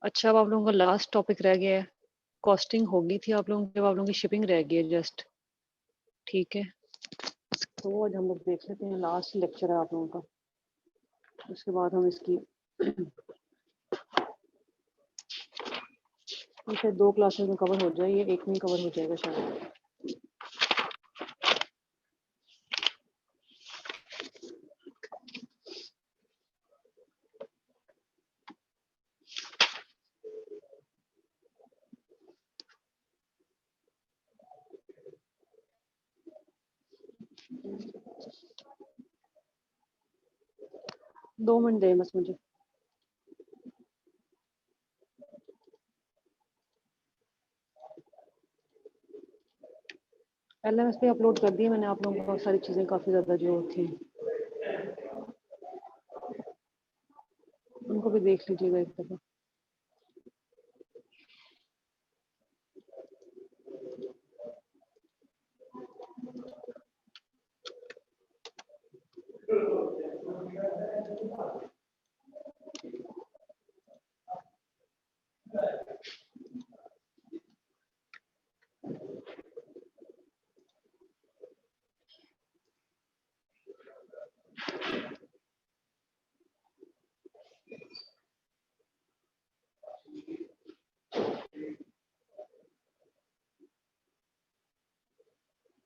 अच्छा, अब आप लोगों का लास्ट टॉपिक रह गया है। कॉस्टिंग होगी थी आप लोगों की, अब आप लोगों की शिपिंग रह गई है जस्ट। ठीक है, तो आज हम लोग देख लेते हैं, लास्ट लेक्चर है आप लोगों का। उसके बाद हम इसकी शायद 2 क्लासेस में कवर हो जाए, ये एक में ही कवर हो जाएगा शायद। दो मिनट दें बस मुझे। LMS पे अपलोड कर दिए मैंने आप लोगों को, बहुत सारी चीज़ें काफ़ी ज़्यादा जो थी, उनको भी देख लीजिएगा एक दफ़ा।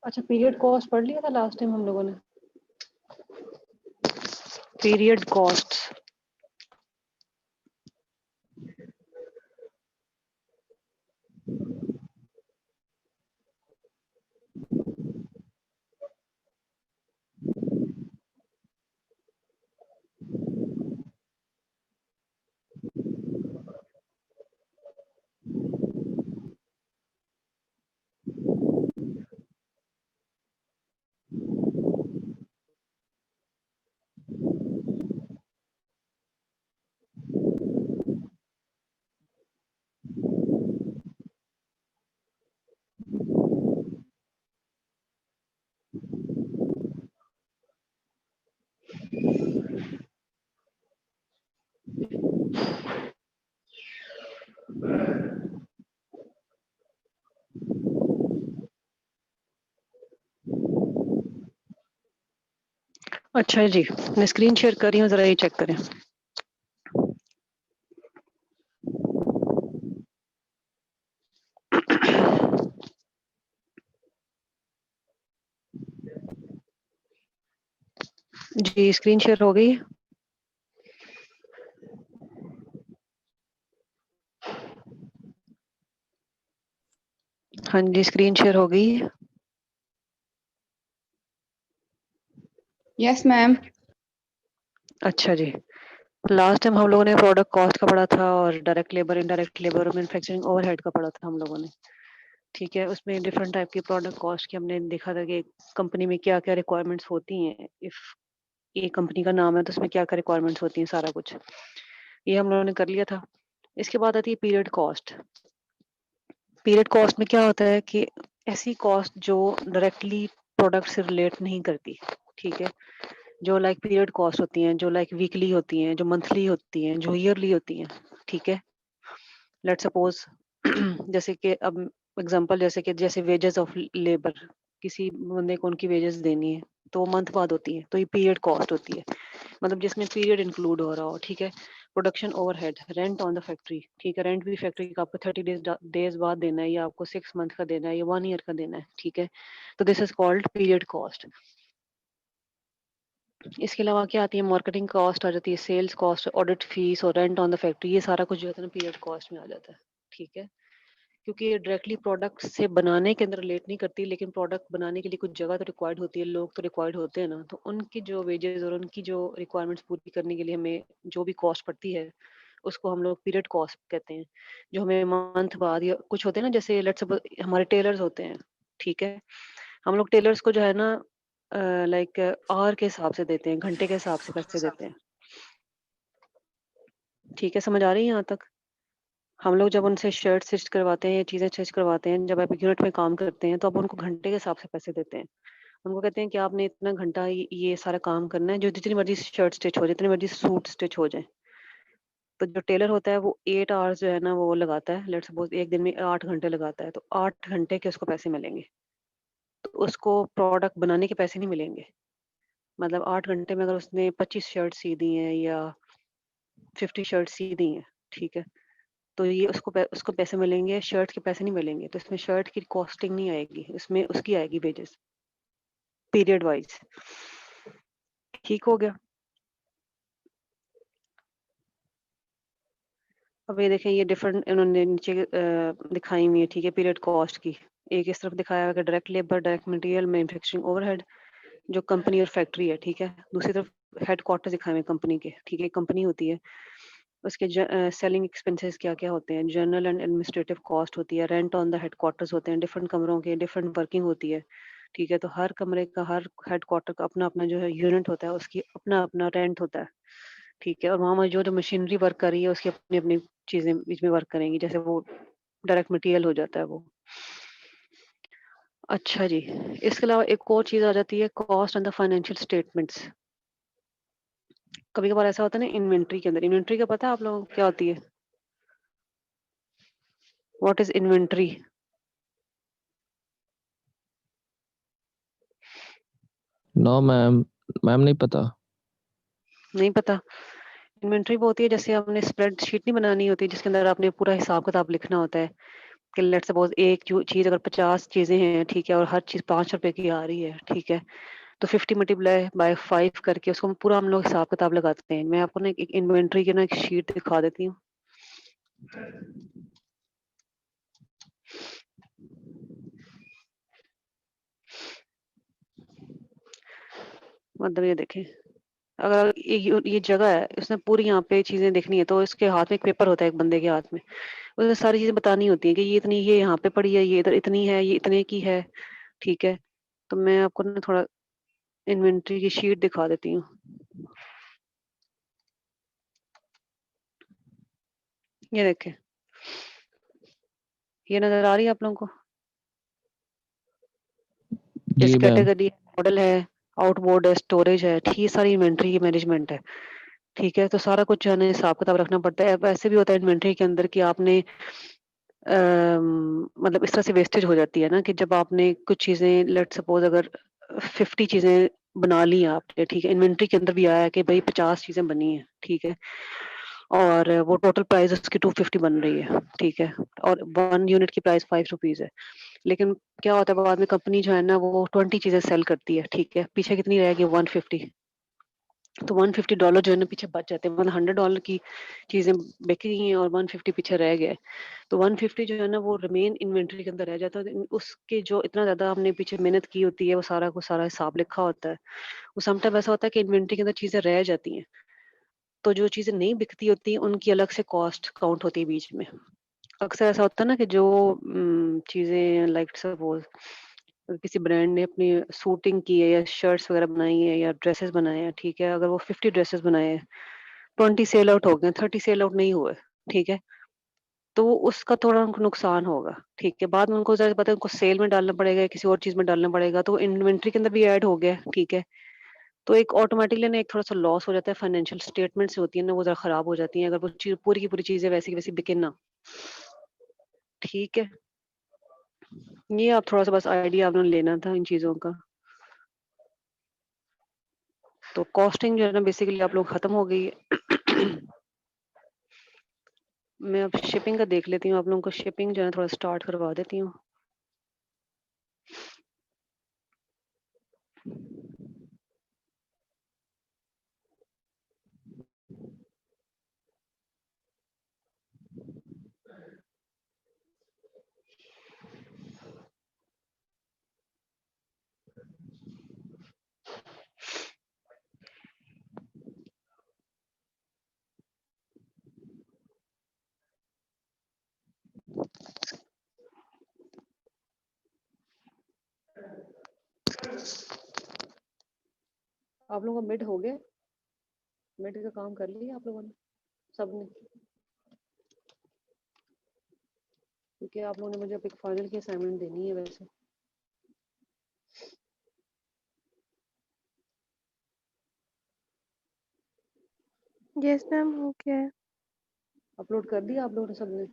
अच्छा, पीरियड कॉस्ट पढ़ लिया था लास्ट टाइम हम लोगों ने। पीरियड कॉस्ट, अच्छा जी, मैं स्क्रीन शेयर कर रही हूँ, ज़रा ये चेक करें। जी, स्क्रीन शेयर हो गई। हाँ जी, स्क्रीन शेयर हो गई। Yes ma'am. अच्छा जी, लास्ट टाइम हम लोगों ने प्रोडक्ट कॉस्ट का पढ़ा था और डायरेक्ट लेबर, इनडायरेक्ट लेबर और मैन्युफैक्चरिंग ओवरहेड का पढ़ा था हम लोगों ने। ठीक है, उसमें डिफरेंट टाइप की प्रोडक्ट कॉस्ट की हमने देखा था कि कंपनी में क्या क्या रिक्वायरमेंट्स होती हैं। इफ ये कंपनी का नाम है तो उसमें क्या क्या रिक्वायरमेंट्स होती हैं, सारा कुछ ये हम लोगों ने कर लिया था। इसके बाद आती है पीरियड कॉस्ट। पीरियड कॉस्ट में क्या होता है कि ऐसी कॉस्ट जो डायरेक्टली प्रोडक्ट से रिलेट नहीं करती। ठीक है, जो लाइक पीरियड कॉस्ट होती हैं, जो लाइक वीकली होती हैं, जो मंथली होती हैं, जो ईयरली होती हैं। ठीक है, लेट सपोज जैसे कि अब एग्जांपल, जैसे कि जैसे वेजेस ऑफ लेबर, किसी बंदे को उनकी वेजेस देनी है तो मंथ बाद होती है, तो ये पीरियड कॉस्ट होती है, मतलब जिसमें पीरियड इंक्लूड हो रहा हो। ठीक है, production overhead, rent on the factory. ठीक है, रेंट भी फैक्ट्री का आपको 30 डेज बाद देना है, या आपको 6 मंथ का देना है, या 1 ईयर का देना है। ठीक है, तो this is called period cost. इसके अलावा क्या आती है, मार्केटिंग कॉस्ट आ जाती है, सेल्स कॉस्ट, ऑडिट फीस और रेंट ऑन द फैक्ट्री। ये सारा कुछ जो है ना पीरियड कॉस्ट में आ जाता है। ठीक है, क्योंकि ये डायरेक्टली प्रोडक्ट से बनाने के अंदर रिलेट नहीं करती, लेकिन प्रोडक्ट बनाने के लिए कुछ जगह तो रिक्वायर्ड होती है, लोग तो रिक्वायर्ड होते हैं ना, तो उनकी जो वेजेस और उनकी जो रिक्वायरमेंट्स पूरी करने के लिए हमें जो भी कॉस्ट पड़ती है उसको हम लोग पीरियड कॉस्ट कहते हैं। जो हमें मंथ बाद या कुछ होते हैं ना, जैसे लेट्स सपोज हमारे टेलर्स होते हैं। ठीक है, हम लोग टेलर्स को जो है ना लाइक आवर के हिसाब से देते हैं, घंटे के हिसाब से पैसे देते हैं। ठीक है, समझ आ रही है यहाँ तक? हम लोग जब उनसे शर्ट स्टिच करवाते हैं, ये चीज़ें स्टिच करवाते हैं, जब आप यूनिट में काम करते हैं तो आप उनको घंटे के हिसाब से पैसे देते हैं। उनको कहते हैं कि आपने इतना घंटा ये सारा काम करना है, जो जितनी मर्जी शर्ट स्टिच हो जाए, जितनी मर्जी सूट स्टिच हो जाए। तो जो टेलर होता है वो 8 आवर्स जो है ना वो लगाता है, लेट्स सपोज एक दिन में 8 घंटे लगाता है, तो 8 घंटे के उसको पैसे मिलेंगे। तो उसको प्रोडक्ट बनाने के पैसे नहीं मिलेंगे। मतलब 8 घंटे में अगर उसने 25 शर्ट सी दी हैं या 50 शर्ट सी दी हैं, ठीक है? तो ये उसको पैसे मिलेंगे, शर्ट के पैसे नहीं मिलेंगे। तो इसमें शर्ट की कॉस्टिंग नहीं आएगी, इसमें उसकी आएगी वेजेस, पीरियड वाइज़। ठीक हो गया? अब ये देखें, ये डिफरेंट इन्होंने नीचे दिखाई हुई है, ठीक है, पीरियड कॉस्ट की। एक इस तरफ दिखाया हुआ है कि direct labour, direct material, manufacturing overhead, जो कंपनी और फैक्ट्री है, ठीक है। दूसरी तरफ हेडक्वार्टर दिखाए हुए हैं कंपनी के, ठीक है, कंपनी होती है। उसके सेलिंग एक्सपेंसेस क्या-क्या होते हैं, जनरल एंड एडमिनिस्ट्रेटिव कॉस्ट होती है, रेंट ऑन द हेडक्वार्टर्स होते हैं, डिफरेंट कमरों के डिफरेंट वर्किंग होती है, ठीक है। तो हर कमरे का, हर हेडक्वार्टर का अपना-अपना जो है यूनिट होता है, उसकी अपना-अपना रेंट होता है, ठीक है। और वहाँ जो मशीनरी वर्क कर रही है उसकी अपनी-अपनी चीज़ें बीच में वर्क करेंगी, जैसे वो डायरेक्ट मटेरियल हो जाता है वो। अच्छा जी, इसके अलावा एक और चीज़ आ जाती है, cost and the financial statements. कभी-कभार ऐसा होता है ना इन्वेंट्री के अंदर, इन्वेंट्री का पता है आप लोगों को क्या होती है? What is inventory? No ma'am, ma'am नहीं पता। नहीं पता? इन्वेंट्री वो होती है, जैसे आपने स्प्रेडशीट नहीं बनानी होती जिसके अंदर आपने पूरा हिसाब-किताब लिखना होता है कि लेट्स सपोज़ एक जो चीज़ अगर 50 चीज़ें हैं, ठीक है, और हर चीज़ ₹5 की आ रही है, ठीक है, तो 50 मल्टीप्लाई बाय 5 करके उसको पूरा हम लोग हिसाब-किताब लगाते हैं। मैं आपको ना एक इन्वेंट्री की ना एक शीट दिखा देती हूँ। मतलब ये देखें, अगर ये जगह है, उसने पूरी यहाँ पे चीज़ें देखनी है, तो इसके हाथ में एक पेपर होता है, एक बंदे के हाथ में। उसे सारी चीज़ें बतानी होती हैं कि ये इतनी, ये यहाँ पे पड़ी है, ये इधर इतनी है, ये इतने की है, ठीक है। तो मैं आपको ना थोड़ा इन्वेंट्री की शीट दिखा देती हूँ। ये देखें, ये नज़र आ रही है आप लोगों को? इस जी मैम। कैटेगरी मॉडल है, आउटबोर्ड है, स्टोरेज है, ठीक, ये सारी इन्वेंट्री की मैनेजमेंट है, ठीक है। तो सारा कुछ जो है ना हिसाब-किताब रखना पड़ता है। अब ऐसे भी होता है इन्वेंट्री के अंदर कि आपने मतलब इस तरह से वेस्टेज हो जाती है ना कि जब आपने कुछ चीज़ें, लेट्स सपोज़ अगर 50 चीज़ें बना ली आपने, ठीक है, इन्वेंट्री के अंदर भी आया है कि भई 50 चीज़ें बनी हैं, ठीक है, और वो टोटल प्राइस उसकी 250 बन रही है, ठीक है, और 1 यूनिट की प्राइस ₹5 है। लेकिन क्या होता है बाद में कंपनी जो है ना वो 20 चीज़ें सेल करती है, ठीक है, पीछे कितनी रह गई? 150। तो $150 जो है ना पीछे बच जाते हैं, मतलब $100 की चीज़ें बिक गई हैं और 150 पीछे रह गए। तो 150 जो है ना वो रिमेन इन्वेंटरी के अंदर रह जाता है। तो उसके जो इतना ज़्यादा हमने पीछे मेहनत की होती है, वो सारा को सारा हिसाब लिखा होता है। वो सम टाइम ऐसा होता है कि इन्वेंटरी के अंदर चीज़ें रह जाती हैं, तो जो चीज़ें नहीं बिकती होती उनकी अलग से कॉस्ट काउंट होती है बीच में। अक्सर ऐसा होता है ना कि जो चीज़ें लाइक सपोज़ किसी ब्रांड ने अपनी सूटिंग की है या शर्ट्स वगैरह बनाई है या ड्रेसेस बनाए हैं, ठीक है, अगर वो 50 ड्रेसेस बनाए हैं, 20 सेल आउट हो गए, 30 सेल आउट नहीं हुए, ठीक है, तो वो उसका थोड़ा उनको नुकसान होगा, ठीक है। बाद में उनको ज़ाहिर पता है उनको सेल में डालना पड़ेगा या किसी और चीज़ में डालना पड़ेगा, तो वो इन्वेंट्री के अंदर भी ऐड हो गया, ठीक है। तो एक ऑटोमेटिकली ना एक थोड़ा-सा लॉस हो जाता है, फाइनेंशियल स्टेटमेंट्स होती है ना वो ज़रा खराब हो जाती हैं, अगर वो पूरी की पूरी चीज़ें वैसी की वैसी बिके ना, ठीक है। ये आप थोड़ा-सा बस आइडिया आपने लेना था इन चीज़ों का। तो कॉस्टिंग जो है ना बेसिकली आप लोग खत्म हो गई है। मैं अब शिपिंग का देख लेती हूँ, आप लोगों को शिपिंग जो है थोड़ा स्टार्ट करवा देती हूँ। आप लोगों का मिड हो गया? मिड का काम कर लिया आप लोगों ने? सबने? क्योंकि आप लोगों ने मुझे अब एक फाइनल की असाइनमेंट देनी है वैसे। यस मैम, हो गया है। अपलोड कर दिया आप लोगों ने सबने?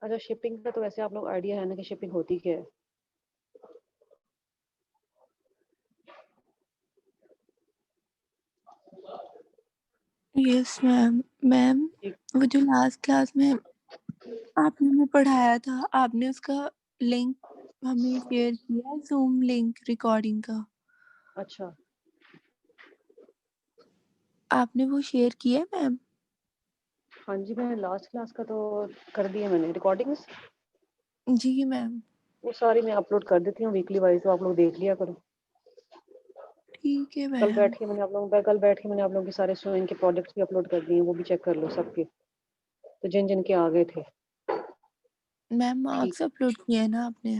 अच्छा, शिपिंग का तो वैसे आप लोग आइडिया है ना कि शिपिंग होती क्या है? Yes ma'am. मैम ठीक। वो जो लास्ट क्लास में आपने हमें पढ़ाया था, आपने उसका लिंक हमें शेयर किया, जूम लिंक रिकॉर्डिंग का। अच्छा, आपने वो शेयर किया है मैम? हाँ जी, मैंने लास्ट क्लास का तो कर दिया मैंने रिकॉर्डिंग्स। जी मैम। वो सारी मैं अपलोड कर देती हूँ वीकली वाइज, तो आप लोग देख लिया करो। ठीक है कल मैम। बैठ के मैंने आप लोगों के सारे स्टूडेंट के प्रोजेक्ट्स भी अपलोड कर दिए, वो भी चेक कर लो सबके, तो जिन जिन के आ गए थे। मैम ठीक। मार्क्स अपलोड किए हैं ना आपने?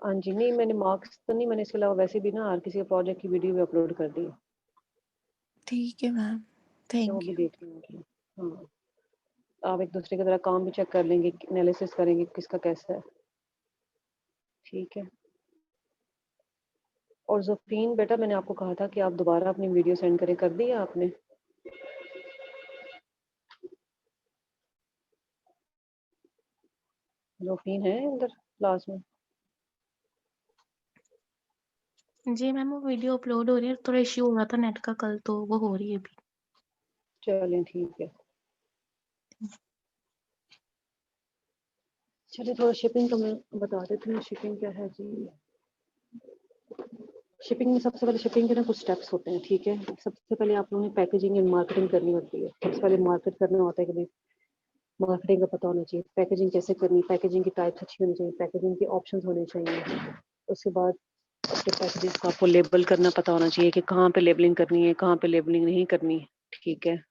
हाँ जी, नहीं मैंने मार्क्स तो नहीं, मैंने इसके अलावा वैसे भी ना हर किसी के प्रोजेक्ट की वीडियो भी अपलोड कर दी है, ठीक है मैम, तो वो थैंक भी यू। देख लेंगे। हाँ, आप एक दूसरे की तरह काम भी चेक कर लेंगे, एनालिसिस करेंगे किसका कैसा है। ठीक है। और जोफीन बेटा, मैंने आपको कहा था कि आप दोबारा अपनी वीडियो सेंड करें, कर दी है आपने? जोफीन है अंदर क्लास में? जी मैम, वो वीडियो अपलोड हो रही है, थोड़ा इश्यू हो रहा था नेट का कल, तो वो हो रही है अभी। चलें ठीक है। चलिए थोड़ा शिपिंग का मैं बता देती हूँ, शिपिंग क्या है जी। शिपिंग में सबसे पहले शिपिंग के ना कुछ स्टेप्स होते हैं, ठीक है। सबसे पहले आप लोगों ने पैकेजिंग एंड मार्केटिंग करनी होती है। सबसे पहले मार्केट करना होता है कि भाई मार्केटिंग का पता होना चाहिए, पैकेजिंग कैसे करनी, पैकेजिंग की टाइप्स अच्छी होनी चाहिए, पैकेजिंग के ऑप्शंस होने चाहिए। उसके बाद उसके पैकेजेस को आपको लेबल करना पता होना चाहिए कि कहाँ पे लेबलिंग करनी है, कहाँ पे लेबलिंग नहीं करनी, ठीक है।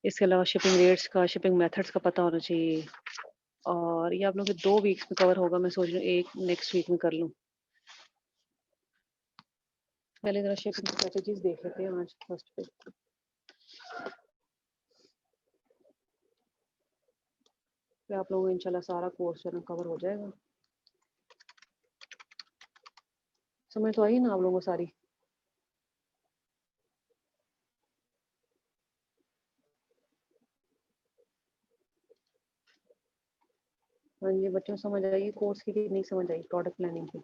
इसके अलावा शिपिंग रेट्स का, शिपिंग मेथड्स का पता होना चाहिए। और ये आप लोगों के 2 वीक्स में कवर होगा, मैं सोच रही हूँ एक नेक्स्ट वीक में कर लूँ। पहले जरा शिपिंग स्ट्रेटजीज देख लेते हैं आज फर्स्ट पे। फिर आप लोगों को इंशाल्लाह सारा कोर्स जो है कवर हो जाएगा। समझ तो आई ना आप लोगों को सारी? हाँ जी बच्चों, समझ आई कोर्स की कि नहीं समझ आई प्रोडक्ट प्लानिंग की?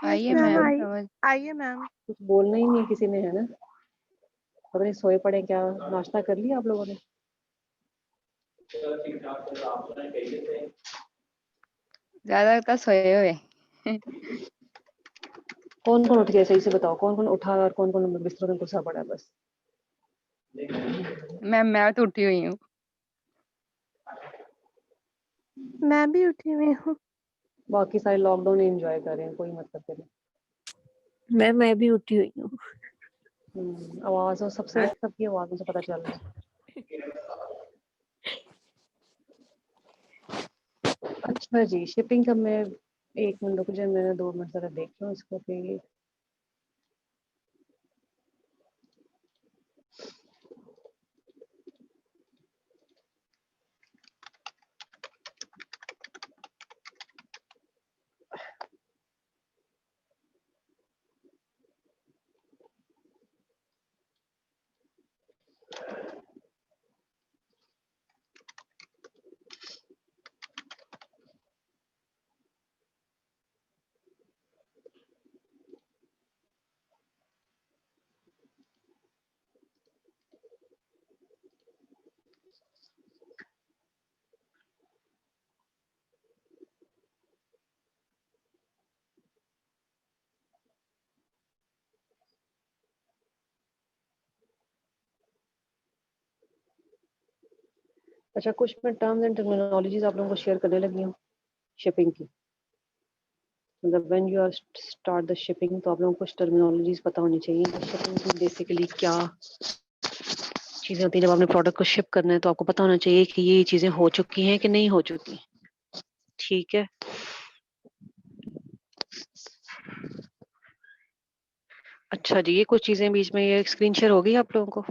आइए मैम मैम आई, समझ। आइए मैम। कुछ बोलना ही नहीं किसी ने, है ना? पता नहीं सोए पड़े क्या? नाश्ता कर लिया आप लोगों ने? ज्यादातर सोए हुए। कौन कौन उठ गया सही से बताओ, कौन कौन उठा और कौन कौन बिस्तरों में घुसा पड़ा है बस? मैम मैं तो उठी हुई हूँ। मैं भी उठी हुई हूँ। बाकी सारे लॉकडाउन एंजॉय कर रहे हैं, कोई मतलब नहीं। मैं भी उठी हुई हूँ। आवाजों सबसे, सबकी आवाजों से पता चल रहा है। अच्छा जी, शिपिंग का मैं 1 मिनट रुक जाए, मैंने 2 मिनट जरा देख लूँ इसको कि अच्छा, कुछ मैं टर्म्स एंड टर्मिनोलॉजीज आप लोगों को शेयर करने लगी हूँ शिपिंग की। मतलब when you are start the shipping तो आप लोगों को कुछ टर्मिनोलॉजीज पता होनी चाहिए कि शिपिंग में बेसिकली क्या चीज़ें होती हैं। जब आपने प्रोडक्ट को शिप करना है तो आपको पता होना चाहिए कि ये चीज़ें हो चुकी हैं कि नहीं हो चुकी। ठीक है, अच्छा जी, ये कुछ चीज़ें बीच में ये स्क्रीन शेयर हो गई आप लोगों को।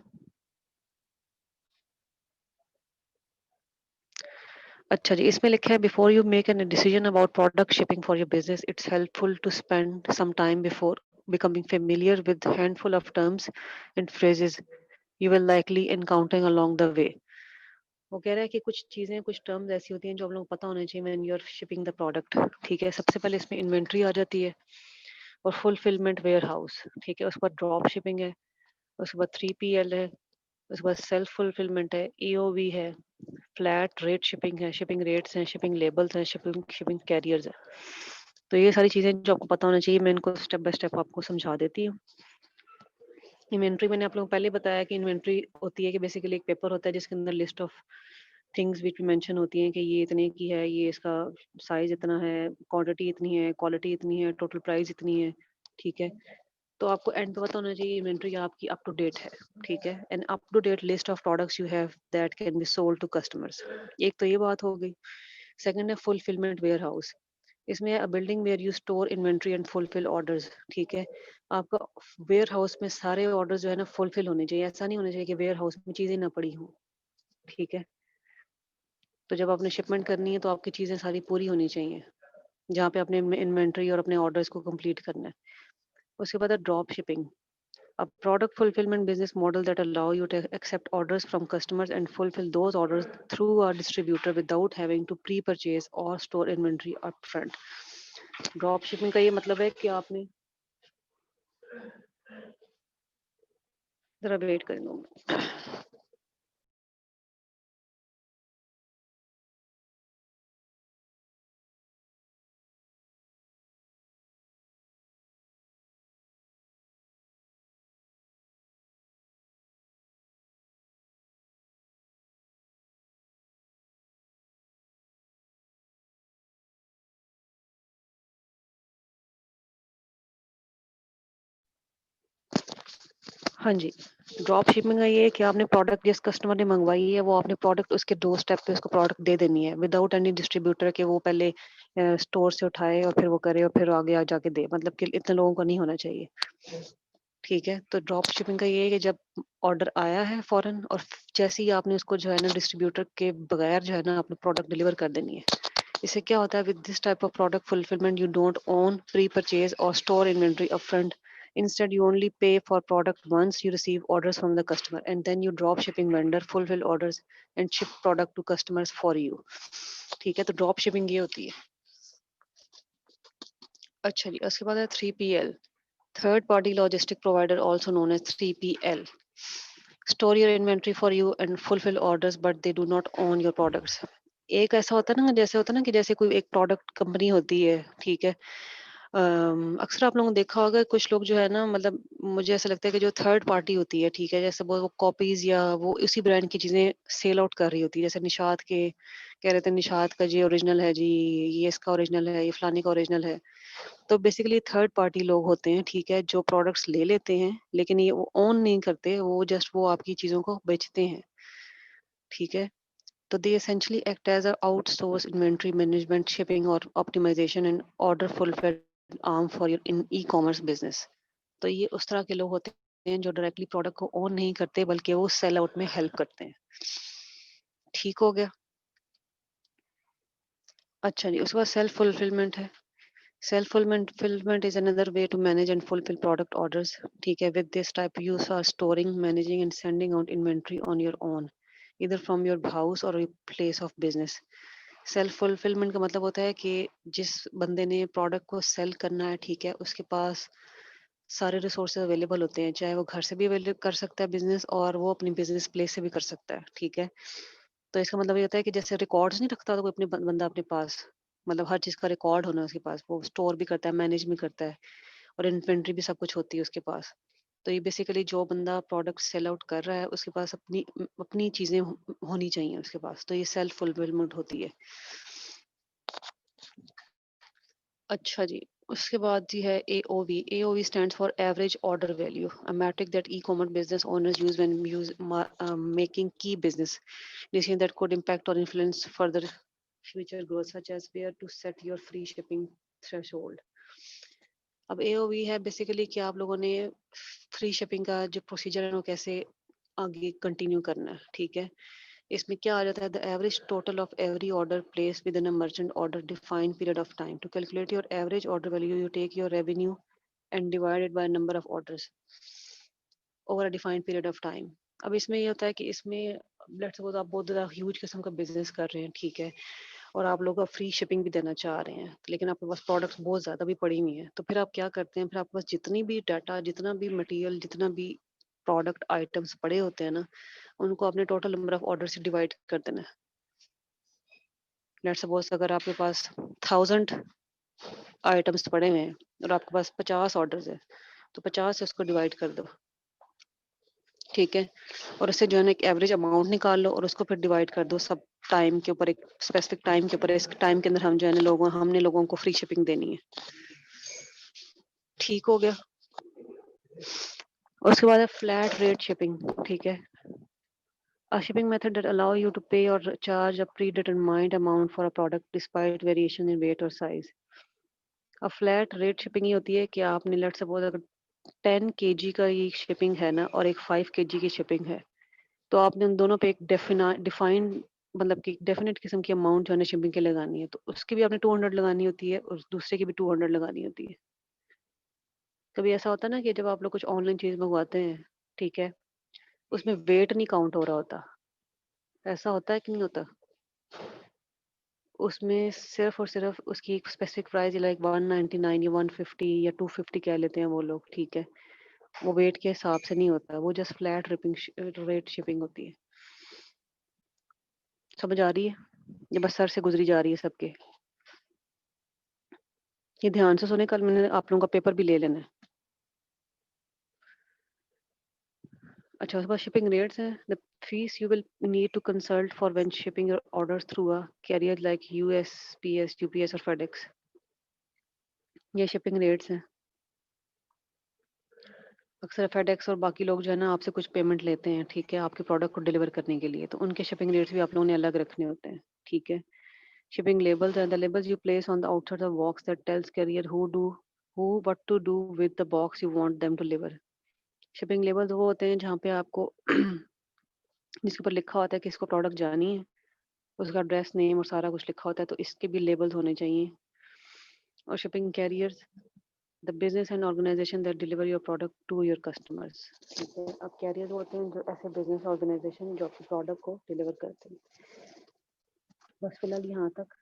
अच्छा जी, इसमें लिखा है before you make an decision about product shipping for your business it's helpful to spend some time before becoming familiar with handful of terms and phrases you will likely encountering along the way. वो कह रहा है कि कुछ चीजें कुछ terms ऐसी होती हैं जो आप लोगों को पता होना चाहिए when you are shipping the product. ठीक है, सबसे पहले इसमें इन्वेंट्री आ जाती है और फुलफिलमेंट वेयर हाउस। ठीक है, उसके बाद ड्रॉप शिपिंग है, उसके बाद 3PL है, उसके बाद सेल्फ फुलफिलमेंट है, EOV है, फ्लैट रेट शिपिंग है, शिपिंग रेट्स हैं, शिपिंग लेबल्स हैं, शिपिंग शिपिंग कैरियर्स है। तो ये सारी चीजें जो आपको पता होना चाहिए मैं इनको स्टेप बाय स्टेप आपको समझा देती हूँ। इन्वेंट्री मैंने आप लोगों को पहले बताया कि इन्वेंट्री होती है कि बेसिकली एक पेपर होता है जिसके अंदर list of things which mention होती हैं कि ये इतने की है, ये इसका साइज इतना है, क्वांटिटी इतनी है, क्वालिटी इतनी है, टोटल प्राइस इतनी है। ठीक है, तो आपको एंड पे पता होना चाहिए इन्वेंट्री आपकी अप टू डेट है। ठीक है, an up to date list of products you have that can be sold to customers. एक तो ये बात हो गई। सेकंड है फुलफिलमेंट वेयर हाउस। इसमें a building where you store inventory and fulfil orders. ठीक है, आपका वेयर हाउस में सारे ऑर्डर्स जो है ना फुलफिल होने चाहिए। ऐसा नहीं होना चाहिए कि वेयर हाउस में चीजें ना पड़ी हो। ठीक है, तो जब आपने शिपमेंट करनी है तो आपकी चीजें सारी पूरी होनी चाहिए जहाँ पे अपने इन्वेंट्री और अपने ऑर्डर्स को कंप्लीट करना है। उसके बाद है drop shipping, a product fulfillment business model that allow you to accept orders from customers and fulfill those orders through a distributor without having to pre-purchase or store inventory upfront. Drop shipping का ये मतलब है कि आपने जरा wait कर लो। हाँ जी, drop shipping का ये है कि आपने प्रोडक्ट जिस कस्टमर ने मंगवाई है वो आपने प्रोडक्ट उसके डोर स्टेप पे उसको प्रोडक्ट दे देनी है विदाउट एनी डिस्ट्रीब्यूटर के वो पहले स्टोर से उठाए और फिर वो करे और फिर आगे आ जाके दे। मतलब कि इतने लोगों का नहीं होना चाहिए। ठीक है, तो ड्रॉप शिपिंग का ये है कि जब ऑर्डर आया है फॉरन और जैसे ही आपने उसको जो है ना डिस्ट्रीब्यूटर के बगैर जो है ना अपने प्रोडक्ट डिलीवर कर देनी है। इससे क्या होता है with this type of product fulfilment you don't own pre purchase और store inventory upfront. Instead, you only pay for product once you receive orders from the customer, and then you drop shipping vendor fulfill orders and ship product to customers for you. ठीक है, तो drop shipping ये होती है। अच्छा जी, उसके बाद है 3PL, third party logistic provider also known as 3PL। Store your inventory for you and fulfill orders, but they do not own your products. एक ऐसा होता है ना, जैसे होता है ना कि जैसे कोई एक प्रोडक्ट कंपनी होती है। ठीक है, अक्सर आप लोगों ने देखा होगा कुछ लोग जो है ना, मतलब मुझे ऐसा लगता है कि जो थर्ड पार्टी होती है, ठीक है, जैसे वो कॉपीज या वो उसी ब्रांड की चीजें सेल आउट कर रही होती है। जैसे निशात के कह रहे थे निशात का जी ओरिजिनल है जी, ये इसका ओरिजिनल है, ये फलाने का ओरिजिनल है। तो बेसिकली थर्ड पार्टी लोग होते हैं, ठीक है, जो प्रोडक्ट्स ले लेते हैं लेकिन ये वो ओन नहीं करते, वो जस्ट वो आपकी चीजों को बेचते हैं। ठीक है, तो they essentially act as a outsource inventory management, shipping or optimization and order fulfillment arm for your in e-commerce business. तो ये उस तरह के लोग होते हैं जो डायरेक्टली प्रोडक्ट को ओन नहीं करते बल्कि वो सेल आउट में हेल्प करते हैं। ठीक हो गया। अच्छा जी, उसके बाद सेल्फ फुलफिलमेंट है। Self fulfillment is another way to manage and fulfill product orders. ठीक है, with this type you are storing, managing and sending out inventory on your own, either from your house or your place of business. Self fulfilment का मतलब होता है कि जिस बंदे ने प्रोडक्ट को सेल करना है, ठीक है, उसके पास सारे रिसोर्सेज अवेलेबल होते हैं, चाहे वो घर से भी अवेलेबल कर सकता है बिजनेस और वो अपनी बिजनेस प्लेस से भी कर सकता है। ठीक है, तो इसका मतलब ये होता है कि जैसे रिकॉर्ड्स नहीं रखता तो कोई अपने बंदा अपने पास, मतलब हर चीज का रिकॉर्ड होना उसके पास, वो स्टोर भी करता है, मैनेज भी करता है और इन्वेंट्री भी सब कुछ होती है उसके पास। तो ये बेसिकली जो बंदा प्रोडक्ट सेल आउट कर रहा है उसके पास अपनी चीजें होनी चाहिए उसके पास, तो ये सेल्फ फुलफिलमेंट होती है। अच्छा जी, उसके बाद जी है AOV। AOV stands for average order value, a metric that e-commerce business owners use when making key business decisions that could impact or influence further future growth, such as where to set your free shipping threshold। अब AOV है basically कि आप लोगों ने free shipping का जो procedure है वो कैसे आगे कंटिन्यू करना है, ठीक है। इसमें क्या आ जाता है, the average total of every order place within a merchant order defined period of time to calculate your average order value, you take your revenue and divided by number of orders over a defined period of time. अब इसमें ये होता है कि इसमें let's suppose आप बहुत ज़्यादा ह्यूज किस्म का बिजनेस कर रहे हैं, ठीक है, और आप लोग फ्री शिपिंग भी देना चाह रहे हैं, लेकिन आपके पास प्रोडक्ट्स बहुत ज़्यादा भी पड़ी हुई हैं, तो फिर आप क्या करते हैं, फिर आपके पास जितनी भी डाटा, जितना भी मटेरियल, जितना भी प्रोडक्ट आइटम्स पड़े होते हैं ना, उनको अपने टोटल नंबर ऑफ ऑर्डर से डिवाइड कर देना है। लेट्स सपोज अगर आपके पास 1000 आइटम्स पड़े हुए हैं और आपके पास 50 ऑर्डर्स है, तो 50 से उसको डिवाइड कर दो, ठीक है, और उससे जो है ना एक एवरेज अमाउंट निकाल लो और उसको फिर डिवाइड कर दो सब टाइम के ऊपर, एक स्पेसिफिक टाइम के ऊपर। इस टाइम के अंदर हम जो है ना हमने लोगों को फ्री शिपिंग देनी है, ठीक हो गया। और उसके बाद है फ्लैट रेट शिपिंग, ठीक है, a shipping method that allow you to pay or charge a predetermined amount for a product despite variation in weight or size। अब फ्लैट रेट शिपिंग ये होती है कि आपने लेट सपोज अगर 10 kg का ये शिपिंग है ना और एक 5 kg की शिपिंग है, तो आपने उन दोनों पे एक डिफाइंड मतलब कि डेफिनेट किस्म की अमाउंट जो है शिपिंग के लगानी है, तो उसकी भी आपने 200 लगानी होती है और दूसरे की भी 200 लगानी होती है। कभी ऐसा होता है ना कि जब आप लोग कुछ ऑनलाइन चीज मंगवाते हैं, ठीक है, उसमें वेट नहीं काउंट हो रहा होता, ऐसा होता है कि नहीं होता, उसमें सिर्फ और सिर्फ उसकी एक स्पेसिफिक प्राइस लाइक 199 या 150 या 250 कह लेते हैं वो लोग, ठीक है, वो वेट के हिसाब से नहीं होता, वो जस्ट फ्लैट रेट शिपिंग होती है। समझ आ रही है, ये बस सर से गुजरी जा रही है सबके, ये ध्यान से सुने, कल मैंने आप लोगों का पेपर भी ले लेना है। अच्छा, उसके बाद शिपिंग रेट्स हैं, the fees you will need to consult for when shipping your orders through a carrier like USPS, UPS और FedEx। ये शिपिंग रेट्स हैं। अक्सर FedEx और बाकी लोग जो है ना आपसे कुछ पेमेंट लेते हैं, ठीक है, आपके प्रोडक्ट को डिलीवर करने के लिए, तो उनके शिपिंग रेट्स भी आप लोगों ने अलग रखने होते हैं, ठीक है। Shipping labels and the labels you place on the outside of box that tells carrier who what to do with the box you want them to deliver. Shipping labels वो होते हैं जहाँ पे आपको जिसके ऊपर लिखा होता है कि इसको प्रोडक्ट जानी है, उसका एड्रेस, नेम और सारा कुछ लिखा होता है, तो इसके भी लेबल्स होने चाहिए। और shipping carriers, the business and organization that deliver your product to your customers, ठीक है। अब कैरियर होते हैं जो ऐसे बिजनेस ऑर्गेनाइजेशन जो आपके प्रोडक्ट को डिलीवर करते हैं। बस फिलहाल यहाँ तक।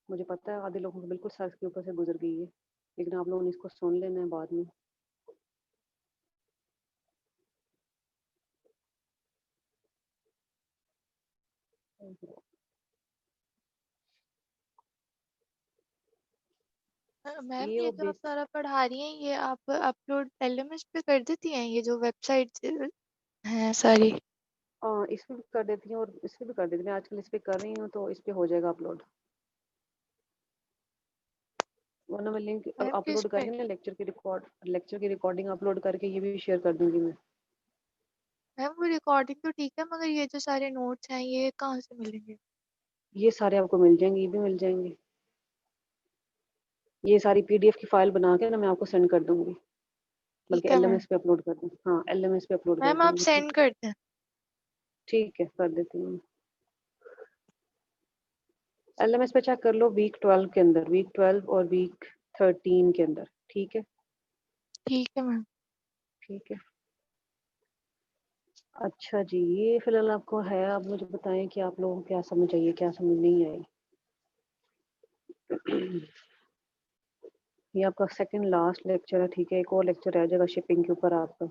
मुझे पता है आधे लोगों को बिल्कुल सर के ऊपर से गुजर गई है, लेकिन आप लोगों ने इसको सुन लेना है बाद में। मैम ये ये वो जो आप सारा पढ़ा रही हैं ये आप अपलोड LMS पे कर देती हैं, ये जो वेबसाइट हैं सारी? इस पे भी कर देती हूँ और इस पे भी कर देती हूँ, मैं आजकल इस पे कर रही हूँ, तो इस पे हो जाएगा अपलोड। वरना मैं लिंक मैम किस अपलोड पे? करके ना लेक्चर की रिकॉर्डिंग अपलोड करके ये भी शेयर कर दूंगी मैं। मैम वो रिकॉर्डिंग तो ठीक है, मगर ये जो सारे नोट्स हैं ये कहाँ से मिलेंगे? ये सारे आपको मिल जाएंगे, ये भी मिल जाएंगे, ये सारी PDF की फाइल बना के ना मैं आपको सेंड कर दूंगी, बल्कि ठीक है मैम। LMS पे अपलोड कर दूँ, हाँ LMS पे अपलोड कर मैम आप दूंगी, सेंड कर दें। ठीक है कर देती हूँ। LMS पे चेक कर लो वीक 12 के अंदर, वीक 12 और वीक 13 के अंदर, ठीक है। ठीक है मैम। ठीक है, अच्छा जी, ये फिलहाल आपको है। आप मुझे बताएं कि आप लोगों को क्या समझ आई, क्या समझ नहीं आई। ये आपका सेकंड लास्ट लेक्चर है, ठीक है, एक और लेक्चर रह जाएगा शिपिंग के ऊपर आपका,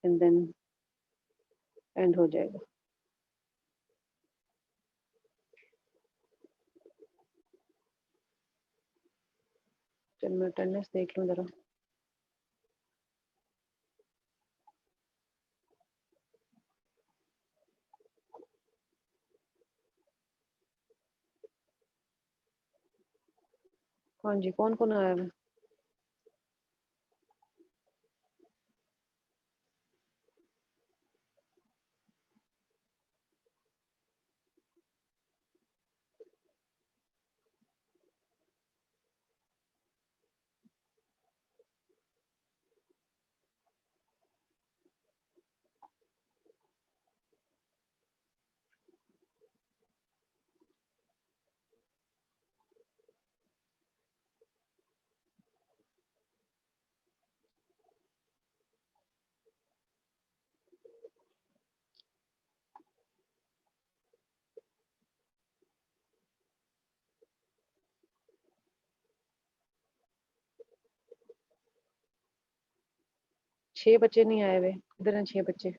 एंड देन एंड हो जाएगा। चल मैं अटेंडेंस देख लूँ जरा। हाँ जी, कौन कौन आया है? छह बच्चे नहीं आए हुए, इधर हैं 6 बच्चे।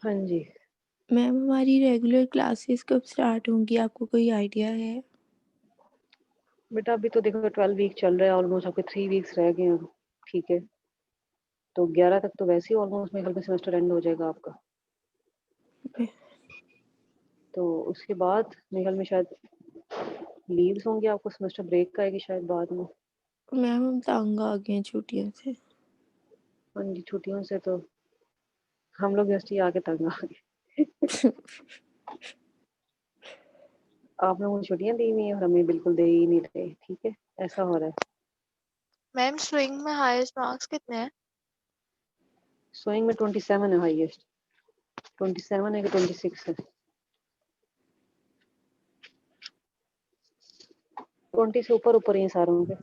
हाँ जी। मैम हमारी रेगुलर क्लासेस कब स्टार्ट होंगी, आपको कोई आइडिया है? बेटा अभी तो देखो 12 वीक चल रहा है, ऑलमोस्ट आपके 3 वीक्स रह गए हैं। ठीक है, तो 11 तक तो वैसे ही ऑलमोस्ट मेरे ख्याल में सेमेस्टर एंड हो जाएगा आपका। तो उसके बाद मेरे ख्याल में शायद लीव्स होंगी आपको, सेमेस्टर ब्रेक आएगी शायद बाद में। मैम हम तंग आ गए हैं छुट्टियों से। हाँ जी, छुट्टियों से तो हम लोग यूनिवर्सिटी आके तंग आ गए। आप लोगों को छुट्टियां दी हुई हैं और हमें बिल्कुल दे ही नहीं रहे। ठीक है, ऐसा हो रहा है। मैम स्विंग में हाईएस्ट मार्क्स कितने हैं? स्विंग में 27 है हाईएस्ट। 27 है कि 26 है? 20 से ऊपर ऊपर ही सारों के।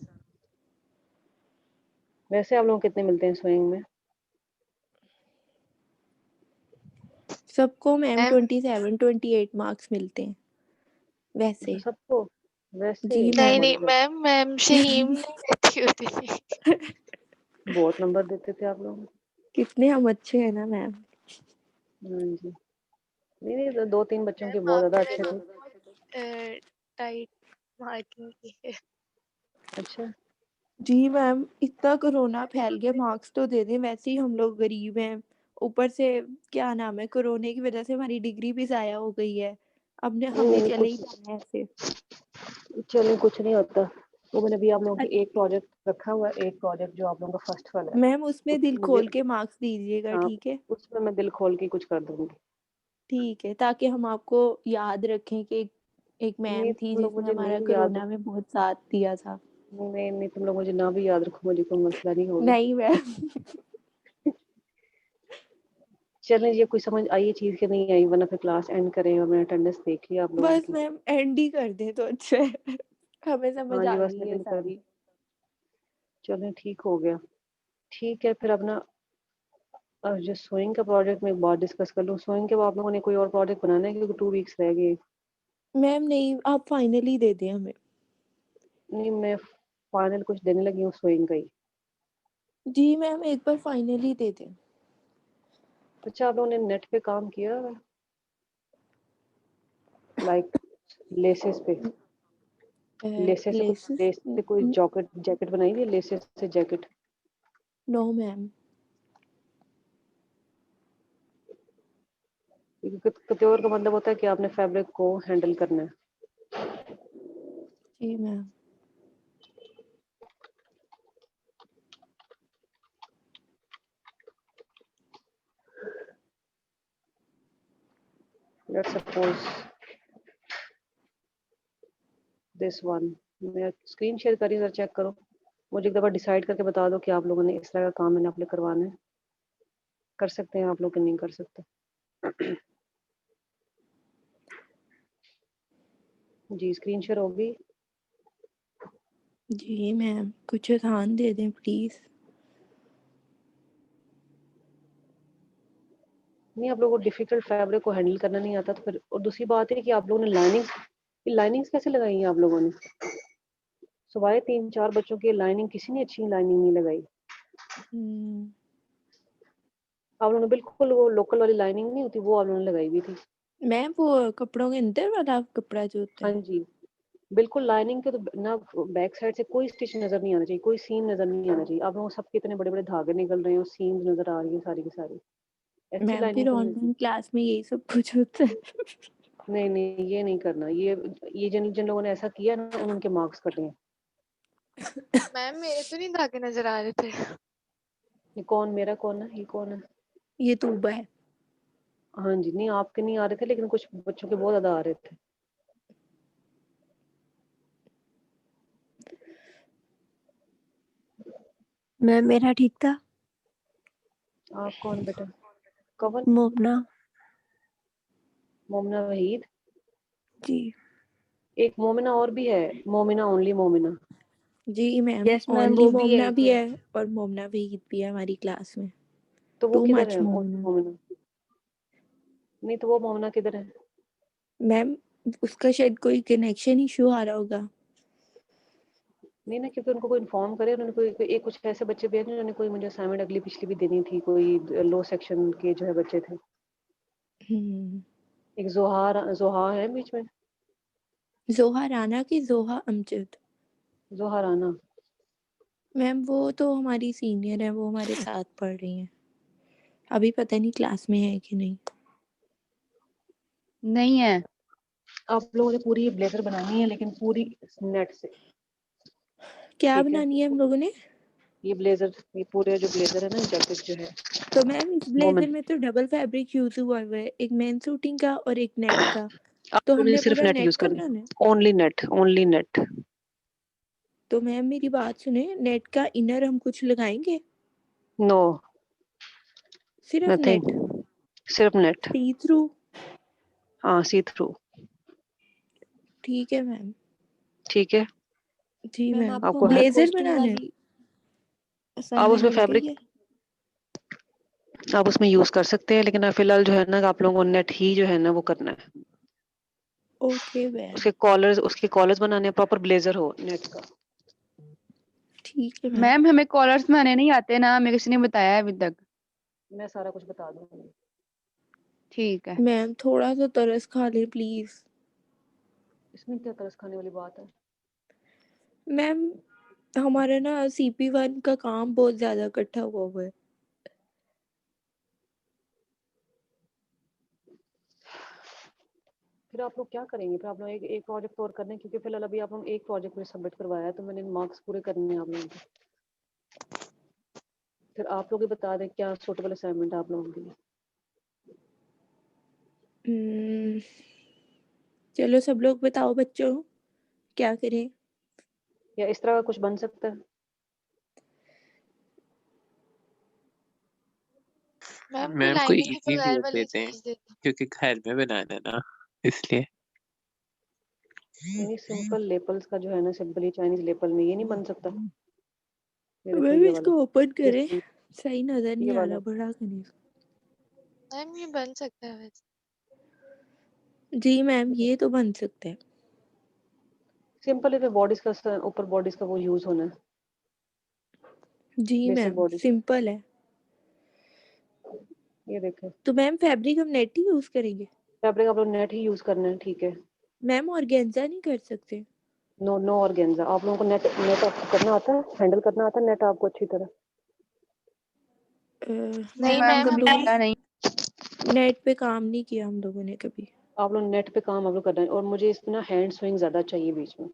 वैसे आप लोग कितने मिलते हैं स्विंग में? सबको मैम मैम 27 28 मार्क्स मिलते हैं वैसे। सबको वैसे जी नहीं मैम। नहीं मैम, मैम शहीम नहीं देती होती थी। बहुत नंबर देते थे आप लोग। कितने हम अच्छे हैं ना मैम। हाँ जी, नहीं नहीं, तो 2-3 बच्चों के मैम बहुत ज्यादा आपने अच्छे थे। बहुत टाइट मार्किंग की है। अच्छा, जी मैम, इतना कोरोना फैल गया, मार्क्स तो दे दें, वैसे ही हम लोग गरीब हैं, ऊपर से क्या नाम है, कोरोना की वजह से हमारी डिग्री भी जाया हो गई है। अब ने नहीं हमें नहीं, चले ही जाना है ऐसे। चलो कुछ नहीं होता। तो मैंने अभी आप लोगों की एक प्रोजेक्ट रखा हुआ है, एक प्रोजेक्ट जो आप लोगों का फर्स्ट वाला है। मैम उसमें दिल उसमें मुझे, खोल के मार्क्स दीजिएगा, हाँ, ठीक है? उसमें मैं दिल खोल के कुछ कर दूंगी। ठीक है, ताकि हम आपको याद रखें कि एक नहीं, मैम थी तुम लोग जिसने मुझे हमारा नहीं याद कोरोना में बहुत साथ दिया था। नहीं नहीं, तुम लोग मुझे ना भी याद रखो, मुझे कोई मसला नहीं होगा। नहीं मैम। चलें, ये कोई समझ आई चीज की नहीं आई, वरना फिर क्लास एंड करें और मैंने अटेंडेंस देख लिया आप लोगों बस की। मैम एंड ही कर दें तो अच्छा है। हमें समझ हाँ जी, आ बस गई है एंड कर। सारी। चलें, ठीक हो गया। ठीक है, फिर अपना जो स्विंग का प्रोजेक्ट में एक बार डिस्कस कर लूँ। स्विंग के बाद आप लोगों ने कोई और प्रोजेक्ट बनाना है, क्योंकि 2 वीक्स रह गए। मैम नहीं, आप फाइनली दे दें हमें। नहीं, मैं फाइनल कुछ देने लगी हूँ स्विंग का ही। जी मैम एक बार फाइनली दे दें। अच्छा, आप लोगों ने नेट पे काम किया, लाइक लेसेस पे? लेसेस से कुछ, लेसेस? लेस से कोई जैकेट जैकेट बनाई हुई है, लेसेस से जैकेट? No ma'am. क्योंकि कत्योर का मतलब होता है कि आपने फैब्रिक को हैंडल करना है। जी ma'am. Let's suppose this one. मैं स्क्रीन शेयर करी, जरा चेक करो। मुझे एक दफ़ा डिसाइड करके बता दो कि आप लोगों ने इस तरह का काम मैंने आप लोग करवाना है। कर सकते हैं आप लोग कि नहीं कर सकते? जी, स्क्रीन शेयर होगी। जी मैम कुछ आसान दे दें प्लीज। नहीं, आप लोगों को डिफिकल्ट फैब्रिक को हैंडल करना नहीं आता तो फिर, और दूसरी बात है कि आप लोगों ने लाइनिंग्स कैसे लगाई हैं आप लोगों ने? सिवाय 3-4 बच्चों की लाइनिंग, किसी ने अच्छी लाइनिंग नहीं लगाई। आप लोगों ने बिल्कुल वो लोकल वाली लाइनिंग नहीं होती, वो आप लोगों ने लगाई हुई थी। मैम वो कपड़ों के अंदर वाला कपड़ा जो होता हाँ है। जी, बिल्कुल लाइनिंग के तो ना बैक साइड से कोई स्टिच नजर नहीं आना चाहिए, कोई सीम नजर नहीं आना चाहिए। आप लोगों को सबके इतने बड़े बड़े धागे निकल रहे हैं और सीम्स नजर आ रही है सारी की सारी। ऐसी मैम लाइनिंग फिर तो ऑनलाइन क्लास में यही सब कुछ होता है। नहीं नहीं, ये नहीं करना। ये जिन जिन लोगों ने ऐसा किया ना, उनके मार्क्स कटे हैं। मैम मेरे तो नहीं धागे नजर आ रहे थे। ये कौन, मेरा कौन है, ये कौन है? ये तूबा है। हाँ जी, नहीं आपके नहीं आ रहे थे, लेकिन कुछ बच्चों के बहुत ज्यादा आ रहे थे। मैम मेरा ठीक था। आप कौन बेटा? कवन? मोमना। मोमिना वहीद? जी एक मोमिना और भी है, मोमिना, ओनली मोमिना। जी मैम, यस मैम ओनली वो भी मोमना एक भी है। है और मोमना वहीद भी है हमारी क्लास में। तो वो टू किधर मच है ओनली मोमना। मोमिना? नहीं तो वो मोमिना किधर है? मैम उसका शायद कोई कनेक्शन इशू आ रहा होगा। नहीं ना, क्योंकि उनको कोई इन्फॉर्म करे। उन्होंने एक कुछ ऐसे बच्चे भी हैं जिन्होंने कोई मुझे असाइनमेंट अगली पिछली भी देनी थी, कोई लो सेक्शन के जो है बच्चे थे। एक जोहा है बीच में। जोहा राना की जोहा अमजद। जोहा राना। मैम वो तो हमारी सीनियर है, वो हमारे साथ पढ़ रही हैं। अभी पता नहीं क्लास में है कि नहीं। नहीं है। आप लोगों ने पूरी ब्लेजर बनानी है, लेकिन पूरी नेट से। क्या ठीक है, बनानी है हम लोगों ने? ये ब्लेजर, ये पूरे जो ब्लेजर है ना, जैकेट जो है। तो मैम इस मोमिन, ब्लेजर में तो डबल फैब्रिक यूज हुआ हुआ है, एक मेन सूटिंग का और एक नेट का। आप तो लोगों ने हमने सिर्फ पूरा नेट नेट यूज का करना बनाना है, है। Only net, only net. तो मैम मेरी बात सुने, नेट का इनर हम कुछ लगाएंगे? नो, सिर्फ नेट, नथिंग, सिर्फ नेट। सी थ्रू। हाँ, सी थ्रू। ठीक है मैम। ठीक है, जी मैम मैम। आपको आपको हमारी ब्लेजर कॉस्टिंग बनाना है। वाली आप असाइनमेंट उसमें मिल गई फैब्रिक है। आप उसमें यूज कर सकते हैं, लेकिन फिलहाल जो है ना, आप लोगों को नेट ही जो है ना वो करना है। Okay ma'am. उसके कॉलर्स बनाने, प्रॉपर ब्लेजर हो नेट का। ठीक है मैम। मैम हमें कॉलर्स बनाने नहीं आते ना, हमें किसी ने बताया अभी तक। मैं सारा कुछ बता दूंगी। ठीक है। मैम थोड़ा सा तरस खा ले प्लीज। इसमें क्या तरस खाने वाली बात है? मैम हमारा ना CP1 का काम बहुत ज्यादा इकट्ठा हुआ है। फिर आप लोग क्या करेंगे? फिर आप लोग एक प्रोजेक्ट और करने हैं, क्योंकि फिलहाल अभी आप लोग एक प्रोजेक्ट में सबमिट करवाया है, तो मैंने मार्क्स पूरे करने हैं आप लोगों के। फिर आप लोग ही बता दें क्या सूटेबल असाइनमेंट है आप लोगों के लिए। चलो सब लोग बताओ बच्चों, क्या करें? या इस तरह का कुछ बन सकता है? मैम कोई मैम कोई लाइनिंग के इजी बगैर वे वाली देते हैं चीज दे दो। क्योंकि घर में बनाना है ना, इसलिए। यानी सिंपल लेपल्स का जो है ना, सिंपली चाइनीज लेपल में ये नहीं बन सकता? ये देखो, मैम ये इसको वाला, ओपन करें, ये सही नजर नहीं ये आ वाला। रहा, बड़ा करें। मैम ये बन सकता है वैसे। जी मैम ये तो बन सकता है। सिंपल है, बॉडीज का ऊपर बॉडीज का वो यूज होना है, जी बेसिक मैम बॉडीज। सिंपल है। ये देखें, तो मैम फैब्रिक हम नेट ही यूज करेंगे? फैब्रिक आप लोग नेट ही यूज करना है, ठीक है। मैम ऑर्गेन्जा नहीं कर सकते? No no organza. आप लोगों को नेट नेट आपको करना आता है, हैंडल करना आता है नेट आपको अच्छी तरह? नहीं मैम मैम कभी हमें पता नहीं। नेट पे काम नहीं किया हम लोगों ने कभी। आप लोग नेट पे काम आप लोग कर रहे हैं, और मुझे इसमें ना हैंड स्विंग ज्यादा चाहिए बीच में।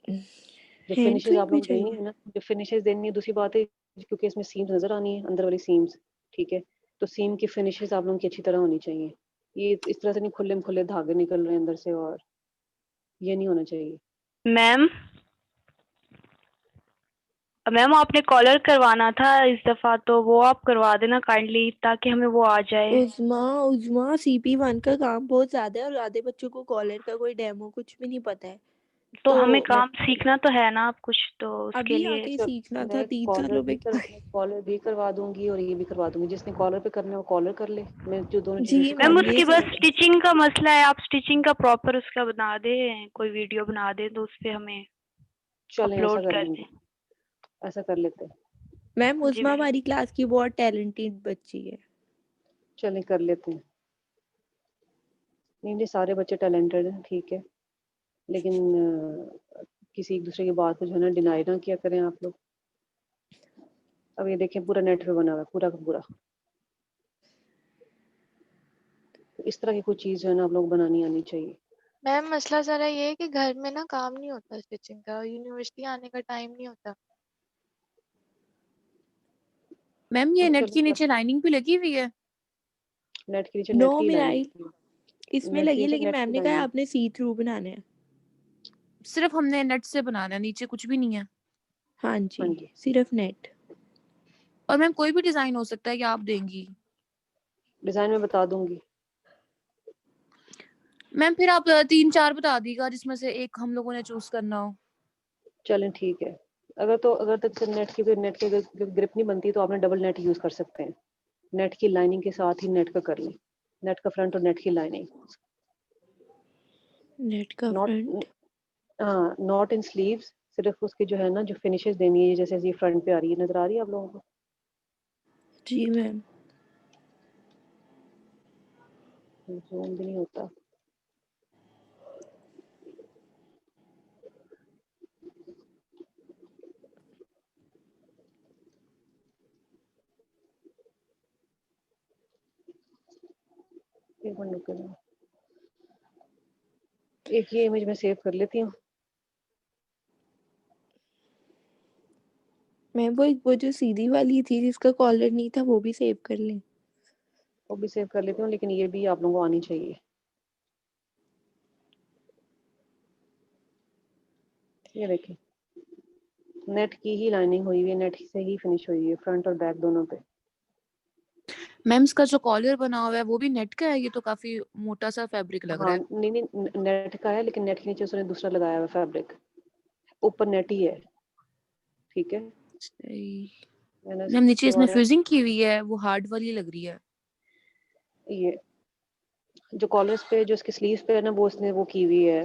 जो हैंड फिनिशेस स्विंग आप भी लोग देनी चाहिए? है ना, जो फिनिशेस देनी है, दूसरी बात है क्योंकि इसमें सीम्स नजर आनी है, अंदर वाली सीम्स, ठीक है। तो सीम की फिनिशेस आप लोगों की अच्छी तरह होनी चाहिए। ये इस तरह से नहीं खुले में खुले धागे निकल रहे हैं अंदर से, और ये नहीं होना चाहिए। मैम मैम आपने कॉलर करवाना था इस दफा, तो वो आप करवा देना काइंडली, ताकि हमें वो आ जाए। उजमा CP1 का काम बहुत ज्यादा है और आधे बच्चों को कॉलर का कोई डेमो कुछ भी नहीं पता है। तो हमें तो काम सीखना तो है ना, आप कुछ तो उसके अभी लिए। आके चल, सीखना था मैं 3 कॉलर सालों भी में कर मैं कॉलर भी करवा दूंगी और ये भी करवा दूंगी। जिसने कॉलर पे करना है वो कॉलर कर ले। मैं जो दोनों चीजें जी सिखा मैम मैम दूंगी। ये उसकी बस सही है। स्टिचिंग का मसला है, आप स्टिचिंग का प्रॉपर उसका बना दे, कोई वीडियो बना दे तो उस पे हमें चलें ऐसा अपलोड कर कर लेंगे, दें। ऐसा कर लेते हैं। मैम जी उस्मा मैम। हमारी क्लास की बहुत टैलेंटेड बच्ची है। चलें कर लेते हैं। नहीं सारे बच्चे टैलेंटेड हैं, ठीक है, लेकिन किसी एक दूसरे की बात को जो है ना डिनाई ना किया करें आप लोग। अब ये देखें पूरा नेट पे बना हुआ है, पूरा का पूरा। तो इस तरह की कोई चीज़ जो है ना आप लोग बनानी आनी चाहिए। मैम मसला सारा ये है कि घर में ना काम नहीं होता स्टिचिंग का, और यूनिवर्सिटी आने का टाइम नहीं होता। मैम ये अब नेट चलो के नीचे लाइनिंग भी लगी हुई है। नेट के नीचे नो नेट की लाइन मिनाइल इसमें नेट के लगी है, नीचे लेकिन नेट मैम की ने कहा लाइन आपने सी थ्रू बनाने हैं। सिर्फ हमने नेट से बनाना है, नीचे कुछ भी नहीं है। हाँ हाँ जी जी सिर्फ नेट। और मैम कोई भी डिजाइन हो सकता है कि आप देंगी। डिज़ाइन में बता दूंगी। मैम फिर आप 3-4 बता दीजिएगा जिसमें से एक हम लोगों ने चूज करना हो। चलें ठीक है। अगर तक नेट की ग्रिप नहीं बनती तो आपने डबल नेट यूज़ कर सकते हैं। नेट की लाइनिंग के साथ ही नेट का कर लें, नेट का फ्रंट और नेट की लाइनिंग। नेट का नॉट फ्रंट। हाँ नॉट इन स्लीव्स, सिर्फ उसकी जो है ना जो फिनिशेस देनी है, जैसे ये फ्रंट पे आ रही है, नजर आ रही है आप लोगों को? जी मैम। जूम भी नहीं होता। एक मिनट रुको जरा। एक ये इमेज मैं सेव कर लेती हूँ। मैम वो जो सीधी वाली थी जिसका कॉलर नहीं था वो भी सेव कर लें। वो भी सेव कर लेती हूँ, लेकिन ये भी आप लोगों को आनी चाहिए। ये देखें नेट की ही लाइनिंग हुई हुई है, नेट से ही फिनिश हुई है, फ्रंट और बैक दोनों पे। मैम इसका जो कॉलर बना हुआ है वो भी नेट का है, ये तो काफी मोटा सा फैब्रिक लग रहा हाँ है। नहीं नेट का है, लेकिन नेट के नीचे उसने दूसरा लगाया हुआ फैब्रिक, ऊपर नेट ही है, ठीक है। सही। मैंने मैम नीचे इसमें दोबारा फ्यूजिंग की हुई है, वो हार्ड वाली लग रही है। ये जो कॉलर्स पे जो इसके स्लीव्स पे है ना वो उसने वो की हुई है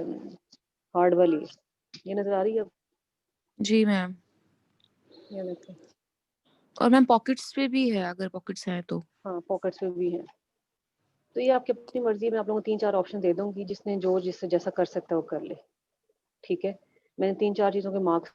हार्ड वाली। ये नजर आ रही है अब? जी मैम। ये देखें। और मैम पॉकेट्स पे भी है, अगर पॉकेट्स हैं तो। हाँ पॉकेट्स में भी है। तो ये आपकी अपनी मर्जी में, आप लोगों को 3-4 ऑप्शन दे दूंगी, जिसने जो जिससे जैसा कर सकता है वो कर ले, ठीक है। मैंने 3-4 चीज़ों के मार्क्स